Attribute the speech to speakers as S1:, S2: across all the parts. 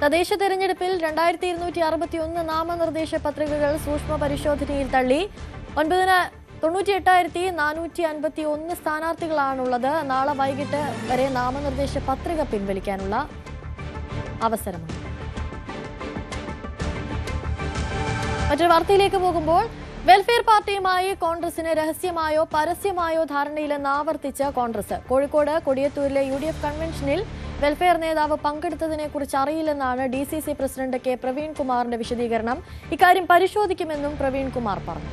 S1: തദ്ദേശ തെരഞ്ഞെടുപ്പിൽ 2261 നാമനിർദ്ദേശ പത്രികകൾ സൂക്ഷ്മ പരിശോധനയിൽ തള്ളി. 98,451 സ്ഥാനാർത്ഥികളാണുള്ളത്. നാളെ വൈകിട്ട് വരെ നാമനിർദ്ദേശ പത്രിക പിൻവലിക്കാനുള്ള അവസരമാണ്. മറ്റൊരു വാർത്തയിലേക്ക് പോകുമ്പോൾ വെൽഫെയർ പാർട്ടിയുമായി കോൺഗ്രസിന് രഹസ്യമായോ പരസ്യമായോ ധാരണയില്ലെന്ന് ആവർത്തിച്ച് കോൺഗ്രസ്. കോഴിക്കോട് കൊടിയത്തൂരിലെ UDF കൺവെൻഷനിൽ വെൽഫെയർ നേതാവ് പങ്കെടുത്തതിനെക്കുറിച്ച് അറിയില്ലെന്നാണ് DCC പ്രസിഡന്റ് കെ പ്രവീൺകുമാറിന്റെ വിശദീകരണം. ഇക്കാര്യം പരിശോധിക്കുമെന്നും പ്രവീൺകുമാർ പറഞ്ഞു.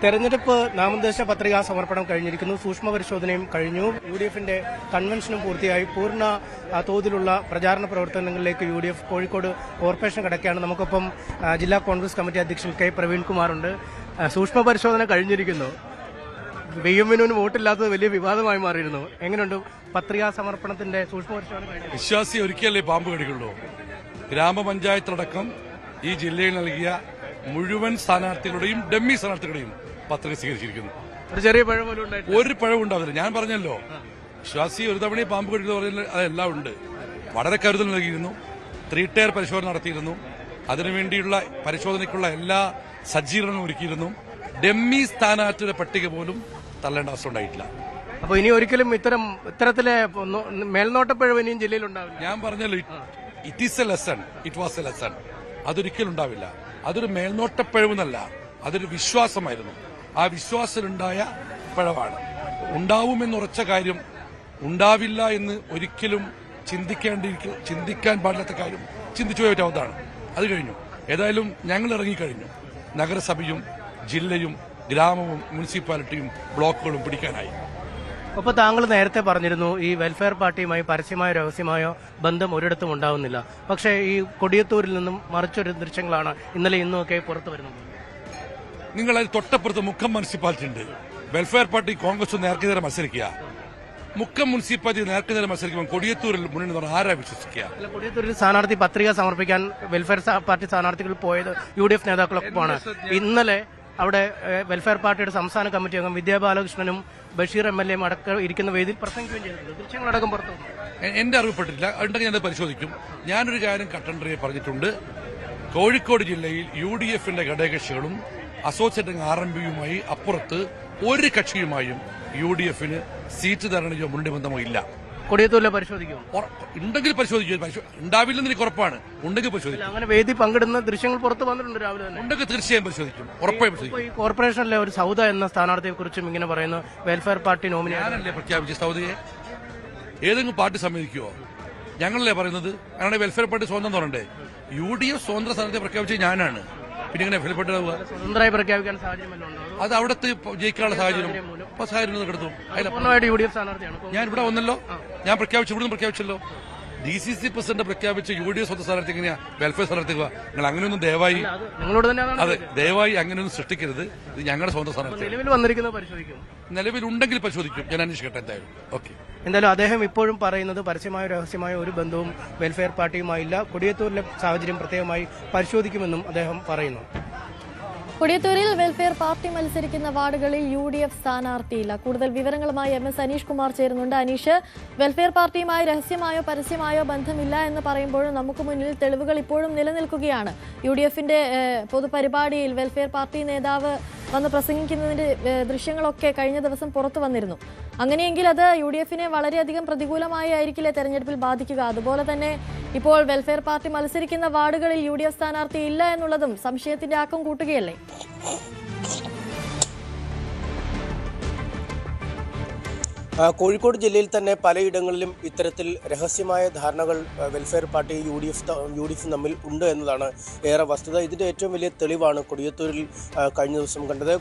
S2: തെരഞ്ഞെടുപ്പ് നാമനിർദ്ദേശ പത്രികാ സമർപ്പണം കഴിഞ്ഞിരിക്കുന്നു. സൂക്ഷ്മ പരിശോധനയും കഴിഞ്ഞു. UDFന്റെ കൺവെൻഷനും പൂർത്തിയായി. പൂർണ്ണ തോതിലുള്ള പ്രചാരണ പ്രവർത്തനങ്ങളിലേക്ക് UDF കോഴിക്കോട് കോർപ്പറേഷൻ കടക്കുകയാണ്. നമുക്കൊപ്പം ജില്ലാ കോൺഗ്രസ് കമ്മിറ്റി അധ്യക്ഷൻ കെ പ്രവീൺകുമാറുണ്ട്. സൂക്ഷ്മ പരിശോധന കഴിഞ്ഞിരിക്കുന്നു. VMനുവിന് വോട്ടില്ലാത്തത് വലിയ വിവാദമായി മാറിയിരുന്നു. എങ്ങനെയുണ്ട് പത്രികാ സമർപ്പണത്തിന്റെ സൂക്ഷ്മ പരിശോധന?
S3: വിശ്വാസി ഒരിക്കലേ പാമ്പ് കടിക്കുള്ളൂ. ഗ്രാമപഞ്ചായത്തടക്കം ഈ ജില്ലയിൽ നൽകിയ മുഴുവൻ സ്ഥാനാർത്ഥികളുടെയും ഡമ്മി സ്ഥാനാർത്ഥികളുടെയും പത്രിക സ്വീകരിച്ചിരിക്കുന്നു.
S2: ഒരു ചെറിയ പഴം
S3: ഒരു പഴവും ഉണ്ടാവില്ല. ഞാൻ പറഞ്ഞല്ലോ, വിശ്വാസി ഒരു തവണ പാമ്പ് കടിക്കുന്ന പറഞ്ഞാൽ അതെല്ലാം ഉണ്ട്. വളരെ കരുതൽ നൽകിയിരുന്നു. 3 ടയർ പരിശോധന നടത്തിയിരുന്നു. അതിനുവേണ്ടിയുള്ള പരിശോധനയ്ക്കുള്ള എല്ലാ സജ്ജീകരണങ്ങളും ഒരുക്കിയിരുന്നു. ഡമ്മി സ്ഥാനാർത്ഥിയുടെ പട്ടിക പോലും തള്ളേണ്ട അവസ്ഥ ഉണ്ടായിട്ടില്ല.
S2: അപ്പൊ ഇനി ഒരിക്കലും ഇത്തരത്തിലെ മേൽനോട്ടപ്പിഴവ് ഇനിയും ജില്ലയിൽ ഉണ്ടാവില്ല.
S3: ഞാൻ പറഞ്ഞല്ലോ, it is A lesson, it was A lesson. അതൊരിക്കലും ഉണ്ടാവില്ല. അതൊരു മേൽനോട്ടപ്പിഴവെന്നല്ല, അതൊരു വിശ്വാസമായിരുന്നു. ആ വിശ്വാസത്തിലുണ്ടായ പിഴവാണ്. ഉണ്ടാവുമെന്നുറച്ച കാര്യം ഉണ്ടാവില്ല എന്ന് ഒരിക്കലും ചിന്തിക്കാൻ പാടില്ലാത്ത കാര്യം ചിന്തിച്ചു പോയ പറ്റാവുന്നതാണ്. അത് കഴിഞ്ഞു. ഏതായാലും ഞങ്ങൾ ഇറങ്ങിക്കഴിഞ്ഞു. നഗരസഭയും ജില്ലയും ഗ്രാമവും മുനിസിപ്പാലിറ്റിയും ബ്ലോക്കുകളും പിടിക്കാനായി.
S2: അപ്പോൾ താങ്കൾ നേരത്തെ പറഞ്ഞിരുന്നു ഈ വെൽഫെയർ പാർട്ടിയുമായി പരസ്യമായോ രഹസ്യമായോ ബന്ധം ഒരിടത്തും ഉണ്ടാവുന്നില്ല. പക്ഷേ ഈ കൊടിയത്തൂരിൽ നിന്നും മറിച്ചൊരു ദൃശ്യങ്ങളാണ് ഇന്നലെ ഇന്നുമൊക്കെ പുറത്തു വരുന്നത്.
S3: നിങ്ങൾ അതിൽ തൊട്ടപ്പുറത്ത് മുക്കം മുനിസിപ്പാലിറ്റി ഉണ്ട്. വെൽഫെയർ പാർട്ടി കോൺഗ്രസ് നേർക്കെതിരെ മത്സരിക്കുക. മുക്കം മുനിസിപ്പാലിറ്റി നേർക്കെതിരെ മത്സരിക്കുമ്പോൾ കൊടിയത്തൂരിൽ മുന്നിൽ നിന്ന് ആരാ വിശ്വസിക്കുക?
S2: കൊടിയത്തൂരിൽ സ്ഥാനാർത്ഥി പത്രിക സമർപ്പിക്കാൻ വെൽഫെയർ പാർട്ടി സ്ഥാനാർത്ഥികൾ പോയത് UDF നേതാക്കളൊപ്പമാണ്. ഇന്നലെ അവിടെ വെൽഫെയർ പാർട്ടിയുടെ സംസ്ഥാന കമ്മിറ്റി അംഗം വിദ്യാ ബാലകൃഷ്ണനും ബഷീർ MLA അടക്കം ഇരിക്കുന്ന വേദിയിൽ പ്രസംഗിക്കുകയും ചെയ്തിട്ടുണ്ട്. ദൃശ്യങ്ങളടക്കം പുറത്തു
S3: എന്റെ അറിവപ്പെട്ടിട്ടില്ല. അതുണ്ടെങ്കിൽ ഞാനത് പരിശോധിക്കും. ഞാനൊരു കാര്യം കട്ടൻഡറിയെ പറഞ്ഞിട്ടുണ്ട്. കോഴിക്കോട് ജില്ലയിൽ UDFന്റെ ഘടകകക്ഷികളും അസോസിയേറ്റ് RMPയുമായി അപ്പുറത്ത് ഒരു കക്ഷിയുമായും UDFന് സീറ്റ് തരണയോ മുന്നണി ബന്ധമോ ഇല്ല.
S2: കൊടിയത്തൂരിലെ പരിശോധിക്കും.
S3: ഉണ്ടെങ്കിൽ പരിശോധിക്കും. ഉണ്ടാവില്ലെന്ന് എനിക്ക് ഉറപ്പാണ്. ഉണ്ടെങ്കിൽ പരിശോധിക്കും.
S2: അങ്ങനെ വേദി പങ്കിടുന്ന ദൃശ്യങ്ങൾ പുറത്തു വന്നിട്ടുണ്ട് രാവിലെ തന്നെ.
S3: ഉണ്ടെങ്കിൽ തീർച്ചയായും പരിശോധിക്കും. ഉറപ്പായും പരിശോധിക്കും.
S2: ഈ കോർപ്പറേഷനിലെ ഒരു സൗദ എന്ന സ്ഥാനാർത്ഥിയെ കുറിച്ചും ഇങ്ങനെ പറയുന്നു. വെൽഫെയർ പാർട്ടി നോമിനി
S3: ഞാനല്ലേ പ്രഖ്യാപിച്ച സൗദയെ? ഏതെങ്കിലും പാർട്ടി സമ്മതിക്കുമോ? ഞങ്ങളല്ലേ പറയുന്നത്? അങ്ങനെ വെൽഫെയർ പാർട്ടി സ്വന്തം പറയണ്ടേ? UDF സ്വതന്ത്ര സ്ഥാനത്തെ പ്രഖ്യാപിച്ചത് ഞാനാണ്. പിന്നെ ഇങ്ങനെ വെൽഫെയർ പാർട്ടി
S2: സ്വതന്ത്രമായി പ്രഖ്യാപിക്കാൻ സാഹചര്യമല്ലോ?
S3: അത് അവിടുത്തെ ജയിക്കാനുള്ള സാഹചര്യം കിടത്തും.
S2: UDF സ്ഥാനാർത്ഥിയാണ്.
S3: ഞാൻ ഇവിടെ വന്നല്ലോ. ഞാൻ പ്രഖ്യാപിച്ചു. ഇവിടുന്ന് പ്രഖ്യാപിച്ചല്ലോ. DCC പ്രസിഡന്റ് പ്രഖ്യാപിച്ച UDF സ്വന്തം സ്ഥാനാർത്ഥി എങ്ങനെയാ വെൽഫെയർ സ്ഥാനാർത്ഥി? നിങ്ങൾ അങ്ങനെയൊന്നും ദയവായി അങ്ങനെയൊന്നും സൃഷ്ടിക്കരുത്. ഇത് ഞങ്ങളുടെ സ്വന്തം സ്ഥാനാർത്ഥി.
S2: നിലവിൽ വന്നിരിക്കുന്നത് പരിശോധിക്കും.
S3: നിലവിലുണ്ടെങ്കിൽ പരിശോധിക്കും. ഞാൻ അന്വേഷിക്കട്ടെ. എന്തായാലും ഓക്കെ.
S2: എന്തായാലും അദ്ദേഹം ഇപ്പോഴും പറയുന്നത് പരസ്യമായോ രഹസ്യമായോ ഒരു ബന്ധവും വെൽഫെയർ പാർട്ടിയുമായില്ല. കൊടിയത്തൂരിലെ സാഹചര്യം പ്രത്യേകമായി പരിശോധിക്കുമെന്നും അദ്ദേഹം പറയുന്നു.
S1: കൊടിയത്തൂരിൽ വെൽഫെയർ പാർട്ടി മത്സരിക്കുന്ന വാർഡുകളിൽ UDF സ്ഥാനാർത്ഥിയില്ല. കൂടുതൽ വിവരങ്ങളുമായി MS അനീഷ് കുമാർ ചേരുന്നുണ്ട്. അനീഷ്, വെൽഫെയർ പാർട്ടിയുമായി രഹസ്യമായോ പരസ്യമായോ ബന്ധമില്ല എന്ന് പറയുമ്പോഴും നമുക്ക് മുന്നിൽ തെളിവുകൾ ഇപ്പോഴും നിലനിൽക്കുകയാണ്. UDFന്റെ പൊതുപരിപാടിയിൽ വെൽഫെയർ പാർട്ടി നേതാവ് വന്ന് പ്രസംഗിക്കുന്നതിന്റെ ദൃശ്യങ്ങളൊക്കെ കഴിഞ്ഞ ദിവസം പുറത്തു വന്നിരുന്നു. അങ്ങനെയെങ്കിൽ അത് UDFനെ വളരെയധികം പ്രതികൂലമായി ആയിരിക്കില്ലേ തെരഞ്ഞെടുപ്പിൽ ബാധിക്കുക? അതുപോലെ തന്നെ ഇപ്പോൾ വെൽഫെയർ പാർട്ടി മത്സരിക്കുന്ന വാർഡുകളിൽ UDF സ്ഥാനാർത്ഥി ഇല്ല എന്നുള്ളതും സംശയത്തിന്റെ ആക്കം കൂട്ടുകയല്ലേ?
S2: കോഴിക്കോട് ജില്ലയിൽ തന്നെ പലയിടങ്ങളിലും ഇത്തരത്തിൽ രഹസ്യമായ ധാരണകൾ വെൽഫെയർ പാർട്ടി UDF തമ്മിൽ ഉണ്ട് എന്നതാണ് ഏറെ വസ്തുത. ഇതിന്റെ ഏറ്റവും വലിയ തെളിവാണ് കൊടിയത്തൂരിൽ കഴിഞ്ഞ ദിവസം കണ്ടത്.